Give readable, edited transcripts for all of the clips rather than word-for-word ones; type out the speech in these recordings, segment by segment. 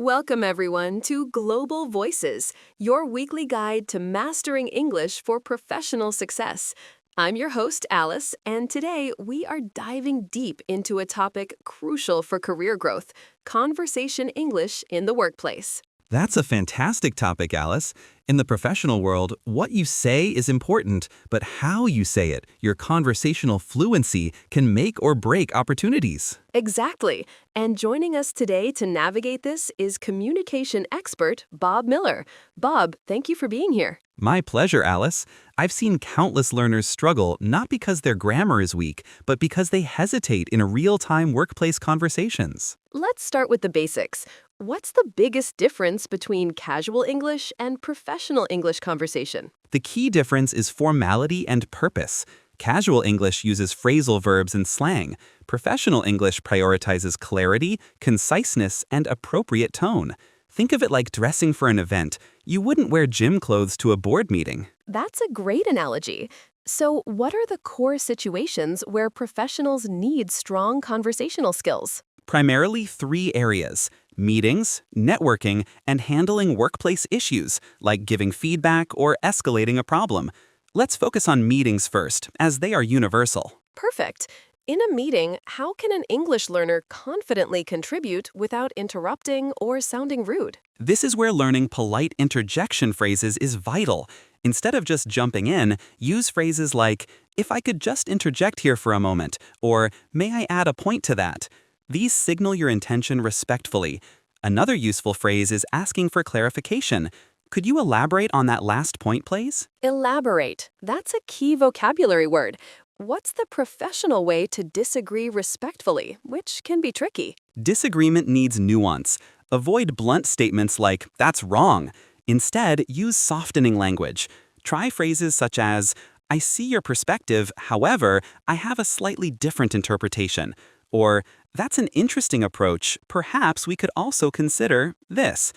Welcome, everyone, to Global Voices, your weekly guide to mastering English for professional success. I'm your host, Alice, and today we are diving deep into a topic crucial for career growth: conversation English in the workplace. That's a fantastic topic, Alice. In the professional world, what you say is important, but how you say it, your conversational fluency, can make or break opportunities. Exactly. And joining us today to navigate this is communication expert Bob Miller. Bob, thank you for being here. My pleasure, Alice. I've seen countless learners struggle not because their grammar is weak, but because they hesitate in real-time workplace conversations. Let's start with the basics. What's the biggest difference between casual English and professional English conversation? The key difference is formality and purpose. Casual English uses phrasal verbs and slang. Professional English prioritizes clarity, conciseness, and appropriate tone. Think of it like dressing for an event. You wouldn't wear gym clothes to a board meeting. That's a great analogy. So, what are the core situations where professionals need strong conversational skills? Primarily three areas: meetings, networking, and handling workplace issues, like giving feedback or escalating a problem. Let's focus on meetings first, as they are universal. Perfect. In a meeting, how can an English learner confidently contribute without interrupting or sounding rude? This is where learning polite interjection phrases is vital. Instead of just jumping in, use phrases like, "If I could just interject here for a moment," or "May I add a point to that?" These signal your intention respectfully. Another useful phrase is asking for clarification. Could you elaborate on that last point, please? Elaborate. That's a key vocabulary word. What's the professional way to disagree respectfully, which can be tricky? Disagreement needs nuance. Avoid blunt statements like, "That's wrong." Instead, use softening language. Try phrases such as, "I see your perspective, however, I have a slightly different interpretation." Or, "That's an interesting approach. Perhaps we could also consider this."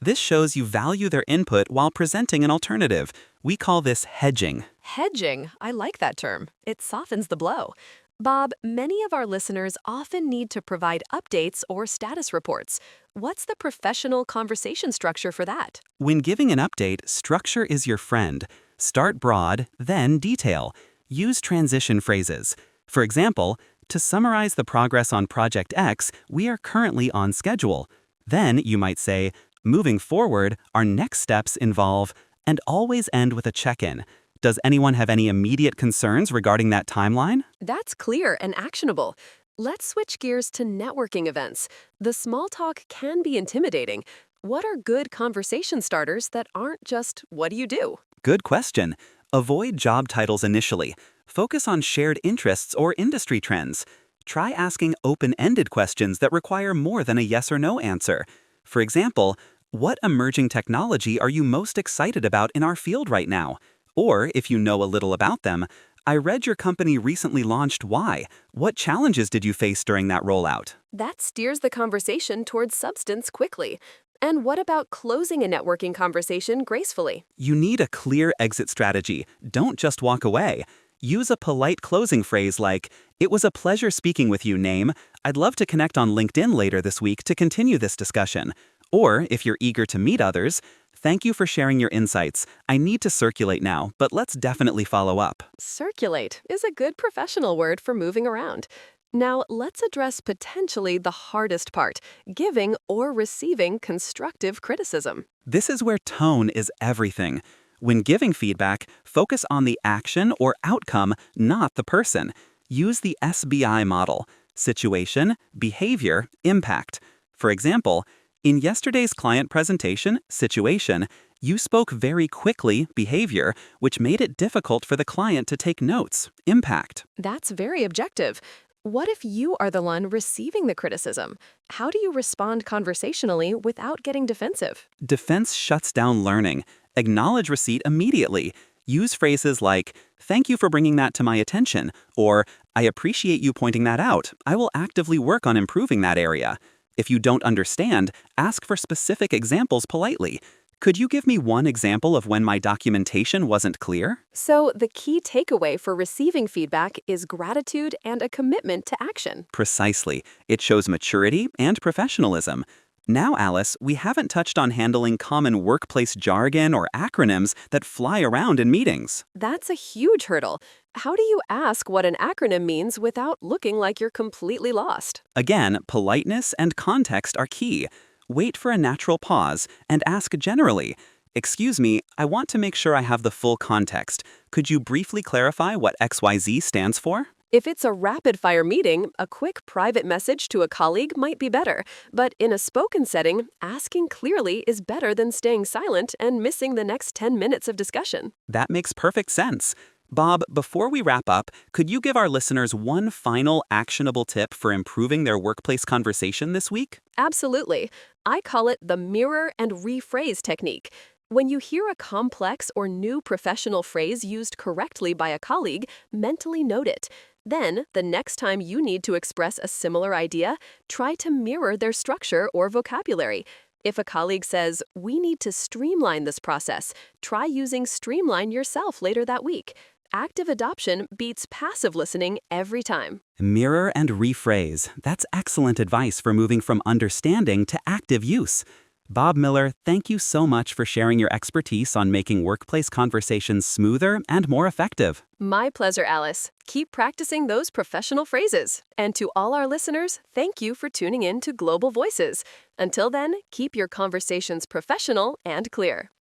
This shows you value their input while presenting an alternative. We call this hedging. Hedging. I like that term. It softens the blow. Bob, many of our listeners often need to provide updates or status reports. What's the professional conversation structure for that? When giving an update, structure is your friend. Start broad, then detail. Use transition phrases. For example, to summarize the progress on Project X, we are currently on schedule. Then you might say, "Moving forward, our next steps involve," and always end with a check-in. Does anyone have any immediate concerns regarding that timeline? That's clear and actionable. Let's switch gears to networking events. The small talk can be intimidating. What are good conversation starters that aren't just, "What do you do?" Good question. Avoid job titles initially. Focus on shared interests or industry trends. Try asking open-ended questions that require more than a yes or no answer. For example, what emerging technology are you most excited about in our field right now? Or, if you know a little about them, I read your company recently launched Y. What challenges did you face during that rollout? That steers the conversation towards substance quickly. And what about closing a networking conversation gracefully? You need a clear exit strategy. Don't just walk away. Use a polite closing phrase like, "It was a pleasure speaking with you, Name. I'd love to connect on LinkedIn later this week to continue this discussion." Or, if you're eager to meet others, "Thank you for sharing your insights. I need to circulate now, but let's definitely follow up." Circulate is a good professional word for moving around. Now, let's address potentially the hardest part: giving or receiving constructive criticism. This is where tone is everything. When giving feedback, focus on the action or outcome, not the person. Use the SBI model: situation, behavior, impact. For example, in yesterday's client presentation, situation, you spoke very quickly, behavior, which made it difficult for the client to take notes, impact. That's very objective. What if you are the one receiving the criticism? How do you respond conversationally without getting defensive? Defense shuts down learning. Acknowledge receipt immediately. Use phrases like, "Thank you for bringing that to my attention," or "I appreciate you pointing that out. I will actively work on improving that area." If you don't understand, ask for specific examples politely. "Could you give me one example of when my documentation wasn't clear?" So, the key takeaway for receiving feedback is gratitude and a commitment to action. Precisely. It shows maturity and professionalism. Now, Alice, we haven't touched on handling common workplace jargon or acronyms that fly around in meetings. That's a huge hurdle. How do you ask what an acronym means without looking like you're completely lost? Again, politeness and context are key. Wait for a natural pause and ask generally. Excuse me, I want to make sure I have the full context. Could you briefly clarify what XYZ stands for? If it's a rapid-fire meeting, a quick private message to a colleague might be better. But in a spoken setting, asking clearly is better than staying silent and missing the next 10 minutes of discussion. That makes perfect sense. Bob, before we wrap up, could you give our listeners one final actionable tip for improving their workplace conversation this week? Absolutely. I call it the mirror and rephrase technique. When you hear a complex or new professional phrase used correctly by a colleague, mentally note it. Then, the next time you need to express a similar idea, try to mirror their structure or vocabulary. If a colleague says, "We need to streamline this process," try using streamline yourself later that week. Active adoption beats passive listening every time. Mirror and rephrase. That's excellent advice for moving from understanding to active use. Bob Miller, thank you so much for sharing your expertise on making workplace conversations smoother and more effective. My pleasure, Alice. Keep practicing those professional phrases. And to all our listeners, thank you for tuning in to Global Voices. Until then, keep your conversations professional and clear.